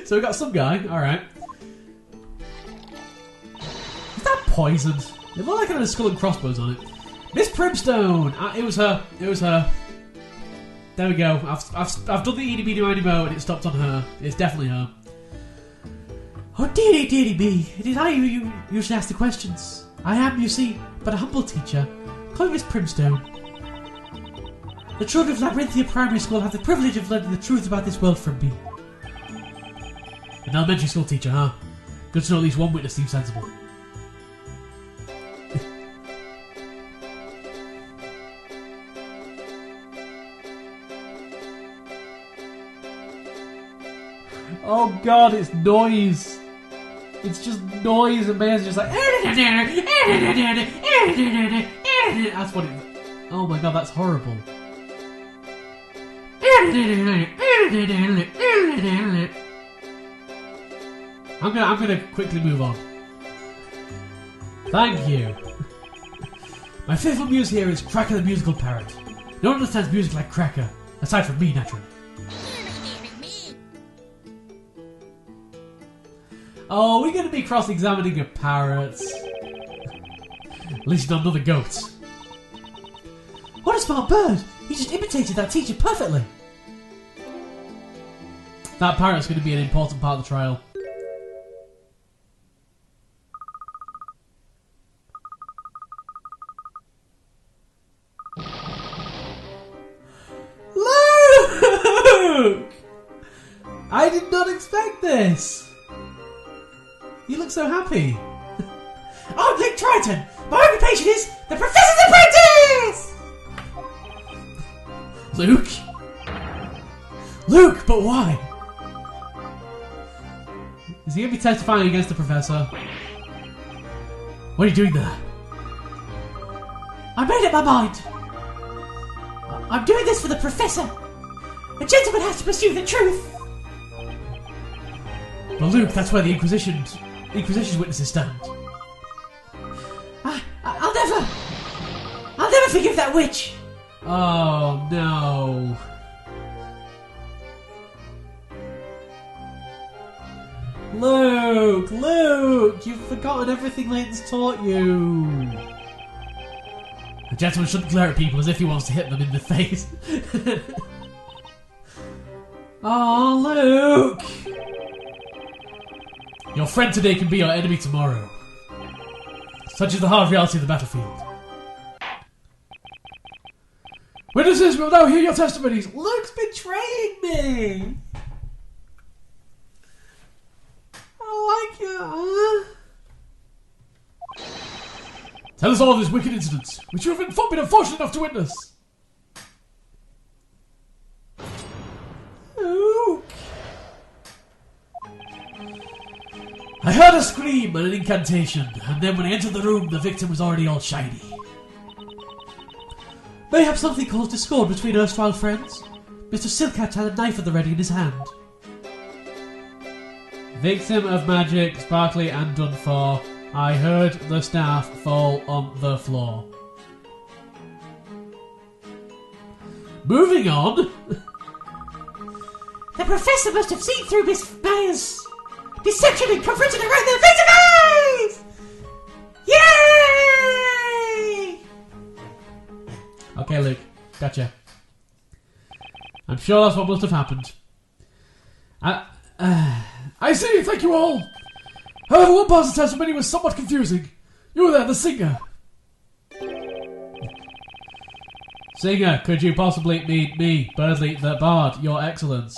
So we got some guy, alright. Is that poisoned? It looked like it had a skull and crossbones on it. Miss Primstone! It was her. It was her. There we go. I've done the eeny meeny miny mo and it stopped on her. It's definitely her. Oh dearie, dearie me. It is I who you usually ask the questions. I am, you see, but a humble teacher. Call me Miss Primstone. The children of Labyrinthia Primary School have the privilege of learning the truth about this world from me. An elementary school teacher, huh? Good to know at least one witness seems sensible. Oh god, it's noise. It's just noise and bass, just like that's what it. Oh my god, that's horrible. I'm gonna quickly move on. Thank you. My faithful muse here is Cracker the musical parrot. No one understands music like Cracker, aside from me, naturally. Oh, we're going to be cross-examining a parrot. At least not another goat. What a smart bird! He just imitated that teacher perfectly. That parrot's going to be an important part of the trial. Luke! I did not expect this. You look so happy. I'm Luke Triton. My occupation is the Professor's Apprentice! Luke? Luke, but why? Is he going to be testifying against the Professor? What are you doing there? I made up my mind. I'm doing this for the Professor. A gentleman has to pursue the truth. Well, Luke, that's where the Inquisition's witnesses stand. I'll never forgive that witch. Oh no. Luke, you've forgotten everything Layton's taught you. A gentleman shouldn't glare at people as if he wants to hit them in the face. Oh, Luke. Your friend today can be your enemy tomorrow. Such is the hard reality of the battlefield. Witnesses will now hear your testimonies. Luke's betraying me. I like it. Tell us all of this wicked incident, which you have been unfortunate enough to witness. Luke. I heard a scream and an incantation, and then when I entered the room, the victim was already all shiny. Mayhap something caused discord between erstwhile friends. Mr. Silkhat had a knife at the ready in his hand. Victim of magic, sparkly and done for. I heard the staff fall on the floor. Moving on. The Professor must have seen through Miss Myers' deception and confronted her right in the face to face! Yay! Okay, Luke. Gotcha. I'm sure that's what must have happened. I see, thank you all. However, one part of the testimony was somewhat confusing. You were there, the singer. Singer, could you possibly mean me, Birdley the Bard, your excellence?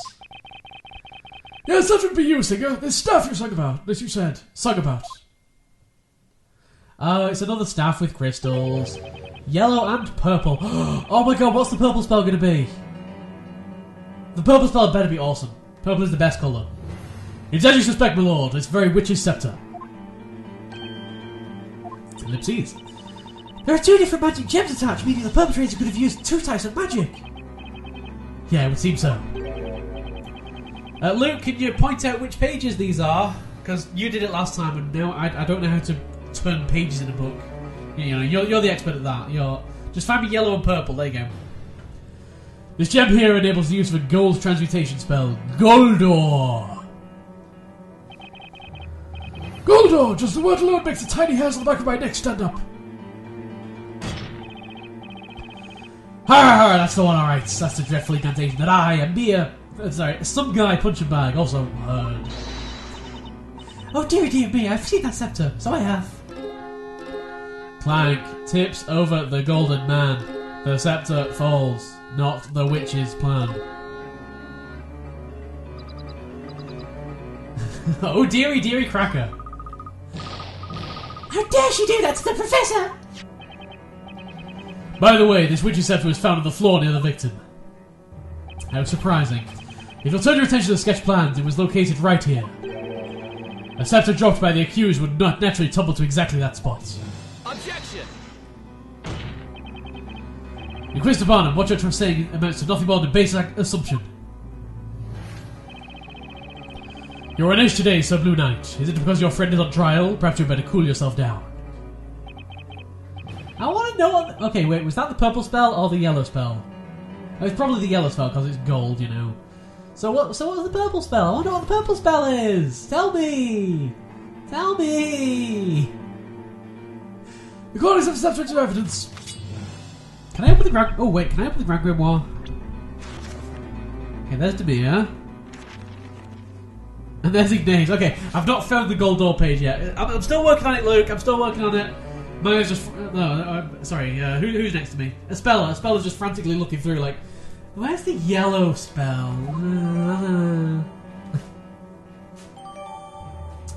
Yes, that would be you, singer. This staff you sung about, as you said, sung about. Oh, it's another staff with crystals. Yellow and purple. Oh my god, what's the purple spell going to be? The purple spell better be awesome. Purple is the best colour. It's as you suspect, my lord. It's very witch's scepter. Ellipses. There are two different magic gems attached, meaning the perpetrator could have used two types of magic. Yeah, it would seem so. Luke, can you point out which pages these are? Because you did it last time, and now I don't know how to turn pages in a book. You know, you're the expert at that. Just find me yellow and purple. There you go. This gem here enables the use of a gold transmutation spell, Goldor. Goldor, just the word alone makes the tiny hairs on the back of my neck stand up. Ha! That's the one, alright. That's the dreadful incantation that I am mere... some guy punching bag also heard. Oh dear me, I've seen that scepter, so I have. Clank tips over the golden man. The scepter falls, not the witch's plan. Oh dearie cracker. How dare she do that to the professor? By the way, this witch's scepter was found on the floor near the victim. How surprising. If you'll turn your attention to the sketch plans, it was located right here. A scepter dropped by the accused would not naturally tumble to exactly that spot. Objection! Inquisitor Barnum, what you're saying amounts to nothing more than a basic assumption. You're on edge today, Sir Blue Knight. Is it because your friend is on trial? Perhaps you'd better cool yourself down. I want to know what... Okay, wait, was that the purple spell or the yellow spell? Oh, it's probably the yellow spell because it's gold, you know. So what was the purple spell? I wonder what the purple spell is! Tell me! Tell me! Recording some substantive evidence. Can I open the Grand... Oh, wait, can I open the Grand Grimoire? Okay, there's Demir. And there's Ignace. Okay, I've not found the gold door page yet. I'm still working on it, Luke. I'm still working on it. Maya's just... No, sorry. Who's next to me? Espella. Espella's just frantically looking through like... Where's the yellow spell?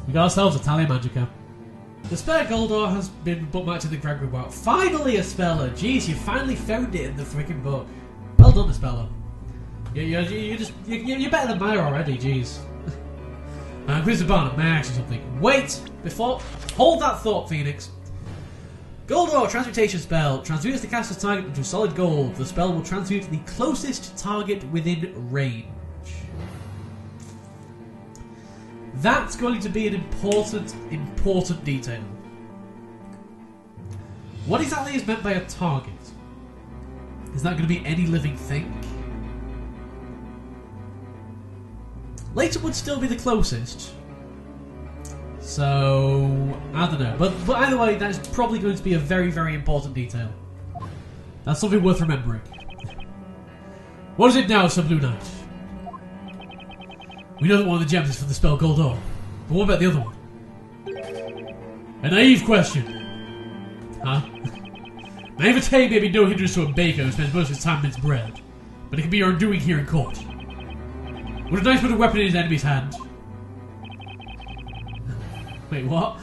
We got ourselves a Talia Magica. The spare Goldor has been bookmarked in the Grand Grimoire. Finally, Espella! Jeez, you finally found it in the freaking book. Well done, Espella. You're better than Maya already, jeez. Inquisitor Barnum, may I ask you something? Wait! Before... Hold that thought, Phoenix. Goldor, transmutation spell. Transmutes the caster's target into solid gold. The spell will transmute the closest target within range. That's going to be an important detail. What exactly is meant by a target? Is that going to be any living thing? Layton would still be the closest. So, I don't know. But either way, that is probably going to be a very, very important detail. That's something worth remembering. What is it now, Sir Blue Knight? We know that one of the gems is for the spell Goldor. But what about the other one? A naive question. Huh? Naivete may be no hindrance to a baker who spends most of his time mincing bread. But it can be your undoing here in court. Would a knight put a weapon in his enemy's hand? Wait, what?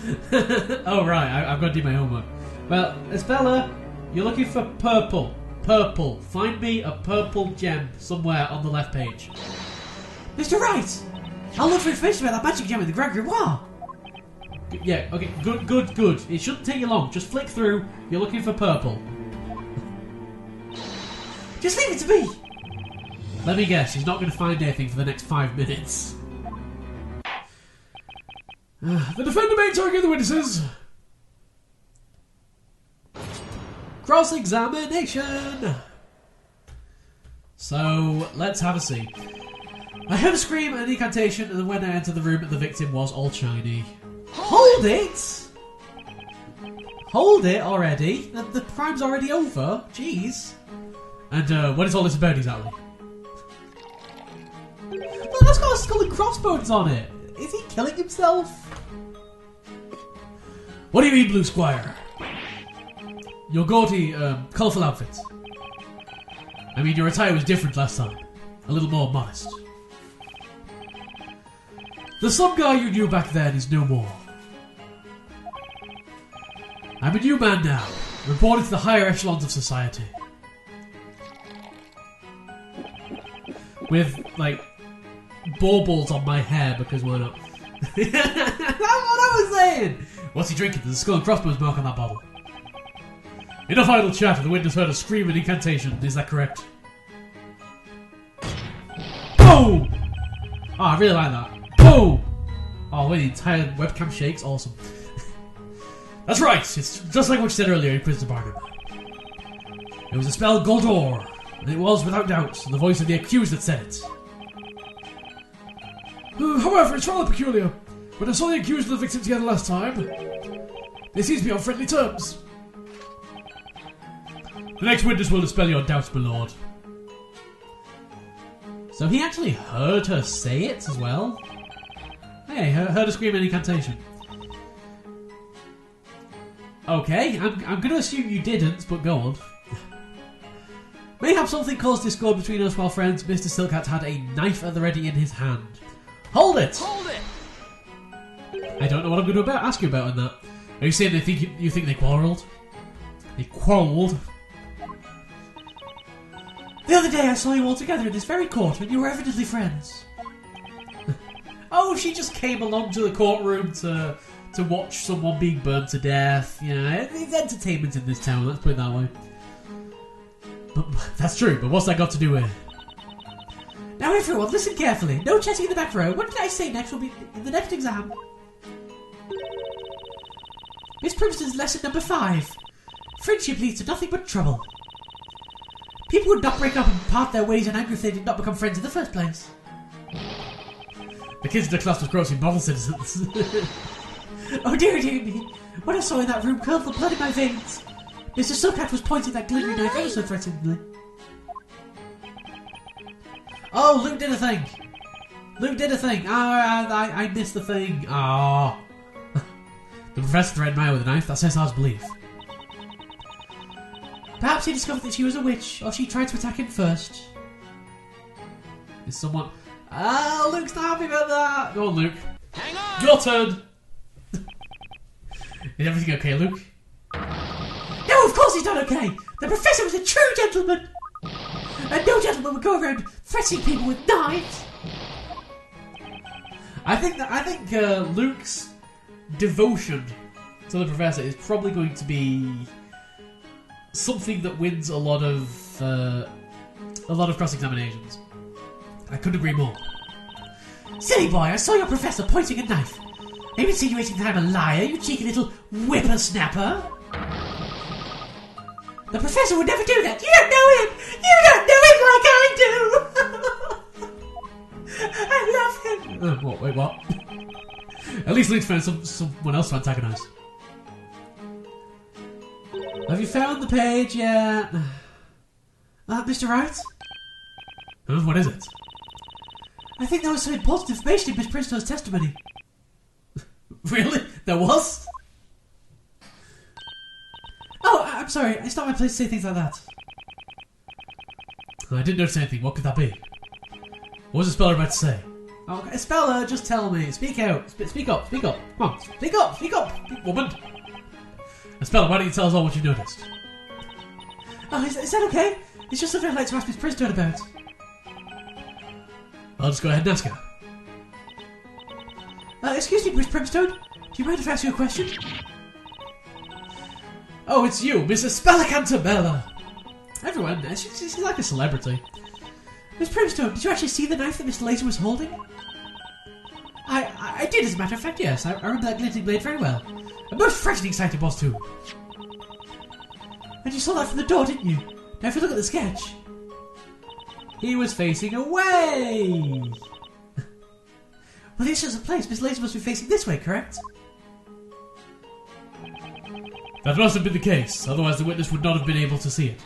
Oh, right, I've got to do my homework. Well, Espella, you're looking for purple. Purple. Find me a purple gem somewhere on the left page. Mr. Wright! I'll look for information about that magic gem in the Grand Grimoire. Yeah, okay, good. It shouldn't take you long. Just flick through. You're looking for purple. Just leave it to me! Let me guess, he's not going to find anything for the next 5 minutes. The defender may interrogate the witnesses. Cross-examination! So, let's have a see. I heard a scream and an incantation, and then when I entered the room, the victim was all shiny. Hold it! Hold it already? The crime's already over? Jeez. And what is all this about exactly? Well, that's got a skull and crossbones on it. Is he killing himself? What do you mean, Blue Squire? Your gaudy, colourful outfit. I mean, your attire was different last time. A little more modest. The some guy you knew back then is no more. I'm a new man now, reporting to the higher echelons of society. With, like, baubles on my hair, because why not? That's what I was saying! What's he drinking? There's a skull and crossbones mark on that bottle. Enough idle chatter. The witness heard a scream and incantation. Is that correct? Boom! Oh, I really like that. Boom! Oh, wait, the entire webcam shakes. Awesome. That's right. It's just like what you said earlier, Inquisitor Barnum. It was a spell Goldor, and it was, without doubt, the voice of the accused that said it. However, it's rather peculiar. When I saw the accused and the victim together last time, they seem to be on friendly terms. The next witness will dispel your doubts, my lord. So he actually heard her say it as well? Hey, heard her scream an incantation. Okay, I'm going to assume you didn't, but go on. Mayhap something caused discord between us while friends. Mr. Silkhat had a knife at the ready in his hand. Hold it! Hold it! I don't know what I'm going to ask you about in that. Are you saying they think you think they quarrelled? They quarrelled? The other day I saw you all together in this very court when you were evidently friends. Oh, she just came along to the courtroom to watch someone being burned to death. You know, it's entertainment in this town, let's put it that way. But that's true, but what's that got to do with it? Now everyone, listen carefully. No chatting in the back row. What did I say next will be in the next exam? Miss Primston's lesson number 5. Friendship leads to nothing but trouble. People would not break up and part their ways in anger if they did not become friends in the first place. The kids in the class was grossly model citizens. Oh dear me. What I saw in that room curled the blood in my veins. Mr. Silkhat was pointing that glittering knife ever so threateningly. Oh, Luke did a thing. Luke did a thing. I missed the thing. Ah. The professor threatened Maya with a knife. That's SR's belief. Perhaps he discovered that she was a witch, or she tried to attack him first. Is someone... Ah, Luke's not happy about that. Go on, Luke. Hang on! Your turn. Is everything okay, Luke? No, of course he's not okay. The professor was a true gentleman. And no gentleman would go around threatening people with knives. I think Luke's devotion to the professor is probably going to be something that wins a lot of cross-examinations. I couldn't agree more. Silly boy, I saw your professor pointing a knife. Are you insinuating that I'm a liar, you cheeky little whippersnapper? The professor would never do that. You don't know him. You don't know him like I do. I love him. What? Wait, what? At least Luke's found someone else to antagonise. Have you found the page yet? Mr. Wright? What is it? I think there was some important information in Miss Princeton's testimony. Really? There was? Oh, I'm sorry. It's not my place to say things like that. I didn't notice anything. What could that be? What was the speller about to say? Oh, speller, just tell me. Speak out. Speak up. Speak up. Come on. Speak up. Speak up. Woman. Speller, why don't you tell us all what you noticed? Oh, is that okay? It's just something I'd like to ask Miss Princeton about. I'll just go ahead and ask her. Excuse me, Miss Primstone. Do you mind if I ask you a question? Oh, it's you, Mrs. Spellicantabella. Everyone, she's like a celebrity. Miss Primstone, did you actually see the knife that Mr. Layton was holding? I did, as a matter of fact, yes. I remember that glinting blade very well. A most frightening sight it was, too. And you saw that from the door, didn't you? Now, if you look at the sketch... He was facing away! Well, this is a place. Miss Layton must be facing this way, correct? That must have been the case, otherwise the witness would not have been able to see it.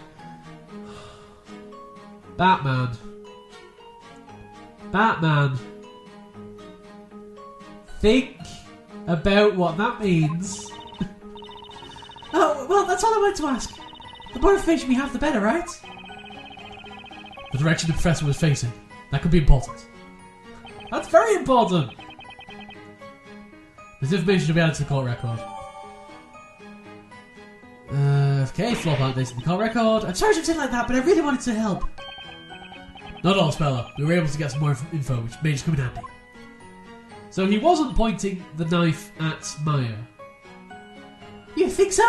Batman. Batman. Think about what that means. Oh, well, that's all I wanted to ask. The more information we have, the better, right? The direction the professor was facing. That could be important. That's very important! This information should be added to the court record. Okay, floor plan based on the court record. I'm sorry to say like that, but I really wanted to help. Not all, Speller. We were able to get some more info, which may just come in handy. So he wasn't pointing the knife at Maya. You think so?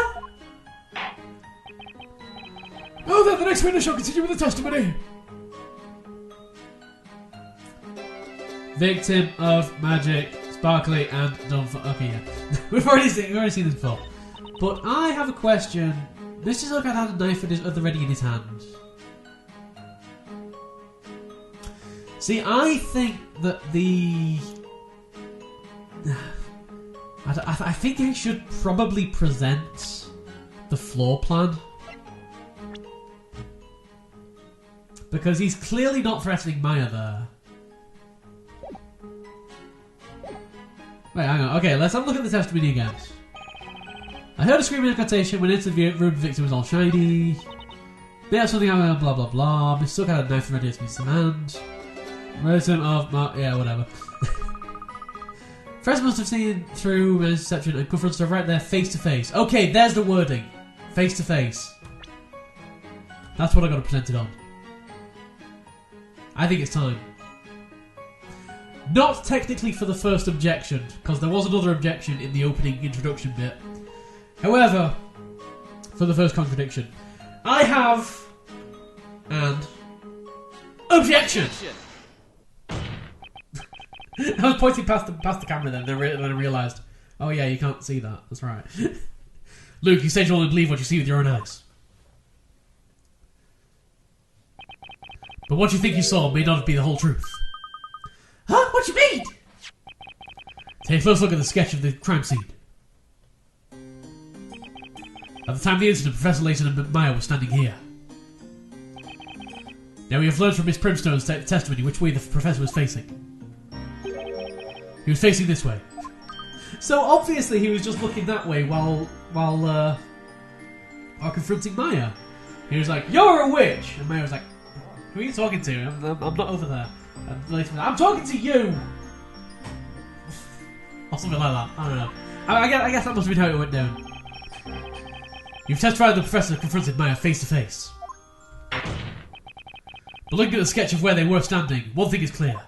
Oh, then the next witness shall continue with the testimony. Victim of magic, sparkly and dumb. Okay, yeah, we've already seen this before. But I have a question. Mr. Silkhat had a knife at the ready in his hand. See, I think that I think I should probably present the floor plan. Because he's clearly not threatening Maya there. Wait, hang on. Okay, let's have a look at the testimony again. I heard a screaming incantation when into the room. The victim was all shiny. May have something happened, blah blah blah. Miss Suck had a knife ready to be hand. Relative of yeah, whatever. Fred must have seen through his deception and confronted her right there, face to face. Okay, there's the wording. Face to face. That's what I got to present it on. I think it's time. Not technically for the first objection, because there was another objection in the opening introduction bit. However, for the first contradiction, I have an objection. I was pointing past the camera then I realised, oh yeah, you can't see that. That's right. Luke, you said you only believe what you see with your own eyes. But what you think you saw may not be the whole truth. Huh? What do you mean? Take a first look at the sketch of the crime scene. At the time of the incident, Professor Layton and Maya were standing here. Now we have learned from Miss Primstone's testimony which way the Professor was facing. He was facing this way. So obviously he was just looking that way while confronting Maya. He was like, "You're a witch," and Maya was like, "Who are you talking to? I'm not over there." And Layton was like, "I'm talking to you," or something like that. I don't know. I guess that must have been how it went down. You've testified the Professor confronted Maya face to face. But looking at the sketch of where they were standing, one thing is clear.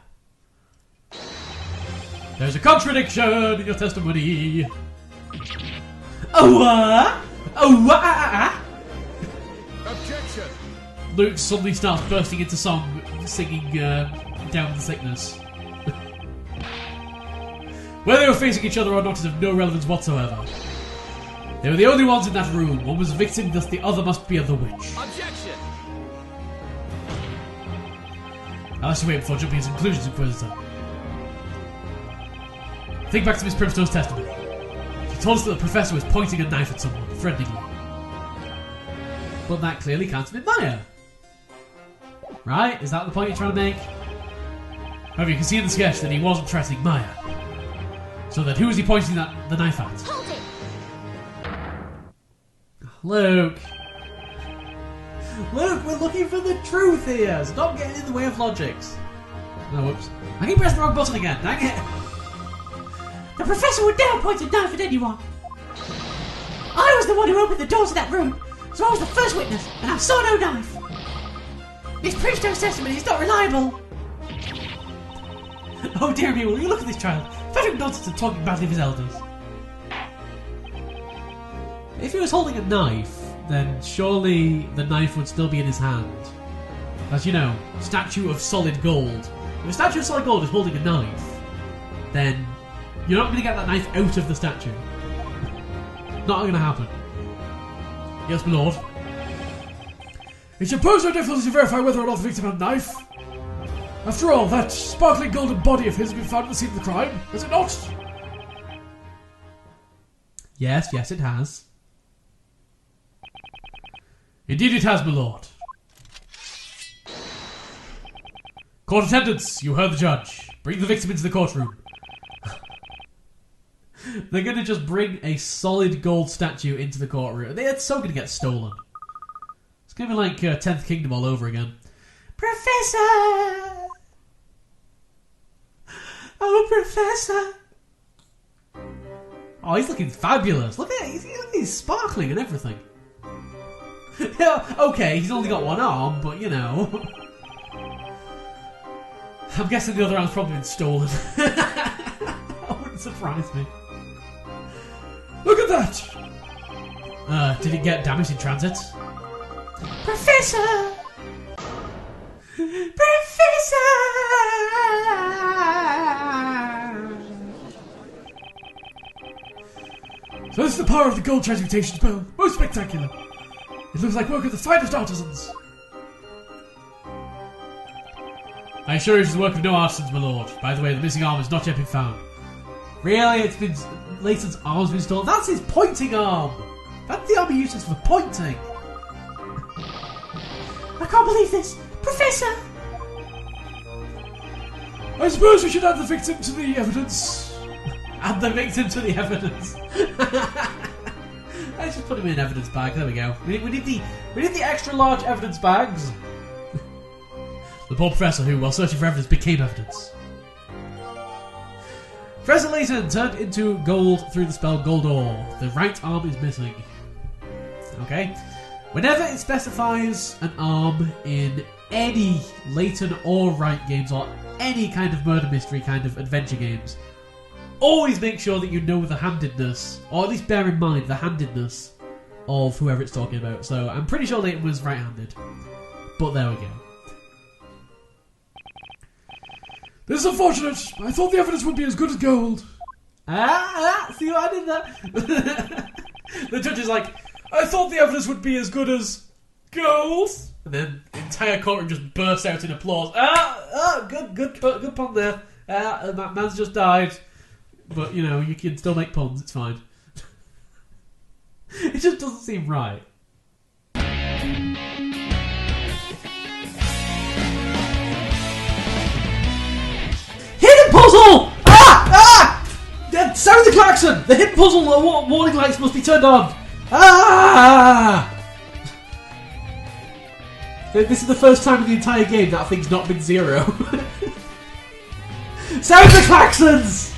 There's a contradiction in your testimony. Objection. Luke suddenly starts bursting into song, singing Down the Sickness. Whether they were facing each other or not is of no relevance whatsoever. They were the only ones in that room. One was a victim, thus the other must be the witch. Objection. I'll let you wait before jumping to conclusions, Inquisitor. Think back to Miss Primstone's testimony. She told us that the Professor was pointing a knife at someone, threateningly. But that clearly can't have been Maya. Right? Is that the point you're trying to make? However, you can see in the sketch that he wasn't threatening Maya. So then who is he pointing the knife at? Hold it! Luke! Luke, we're looking for the truth here! Stop getting in the way of logics. No, whoops. I keep pressing the wrong button again, dang it! The Professor would never point a knife at anyone. I was the one who opened the doors of that room, so I was the first witness, and I saw no knife. Miss Primstone's testimony is not reliable. Oh dear me, will you look at this child? Fetching nonsense and talking badly of his elders. If he was holding a knife, then surely the knife would still be in his hand. As you know, statue of solid gold. If a statue of solid gold is holding a knife, then you're not going to get that knife out of the statue. Not going to happen. Yes, my lord. It should pose no difficulty to verify whether or not the victim had a knife. After all, that sparkling golden body of his has been found at the scene of the crime, has it not? Yes, it has. Indeed it has, my lord. Court attendants, you heard the judge. Bring the victim into the courtroom. They're going to just bring a solid gold statue into the courtroom. It's so going to get stolen. It's going to be like 10th Kingdom all over again. Professor! Oh, Professor! Oh, he's looking fabulous. Look at it. He's sparkling and everything. Yeah, okay, he's only got one arm, but you know. I'm guessing the other arm's probably been stolen. That wouldn't surprise me. Look at that! Did it get damaged in transit? Professor! Professor! So this is the power of the gold transmutation spell. Most spectacular. It looks like work of the finest artisans. I assure you it is the work of no artisans, my lord. By the way, the missing arm has not yet been found. Really? It's been... Layton's arm's been stolen. That's his pointing arm! That's the arm he uses for pointing! I can't believe this! Professor! I suppose we should add the victim to the evidence. Add the victim to the evidence. Let's just put him in an evidence bag. There we go. We need the extra large evidence bags. The poor professor who, while searching for evidence, became evidence. Professor Layton turned into gold through the spell Goldor. The right arm is missing. Okay. Whenever it specifies an arm in any Layton or Wright games or any kind of murder mystery kind of adventure games, always make sure that you know the handedness, or at least bear in mind the handedness of whoever it's talking about. So I'm pretty sure Layton was right-handed. But there we go. This is unfortunate. I thought the evidence would be as good as gold. See what I did there? The judge is like, I thought the evidence would be as good as gold. and then the entire courtroom just bursts out in applause. Good pun there. That man's just died. But, you know, you can still make puns, it's fine. It just doesn't seem right. Hidden puzzle! Sound the klaxon! The hidden puzzle warning lights must be turned on! This is the first time in the entire game that thing's not been zero. Sound the klaxons!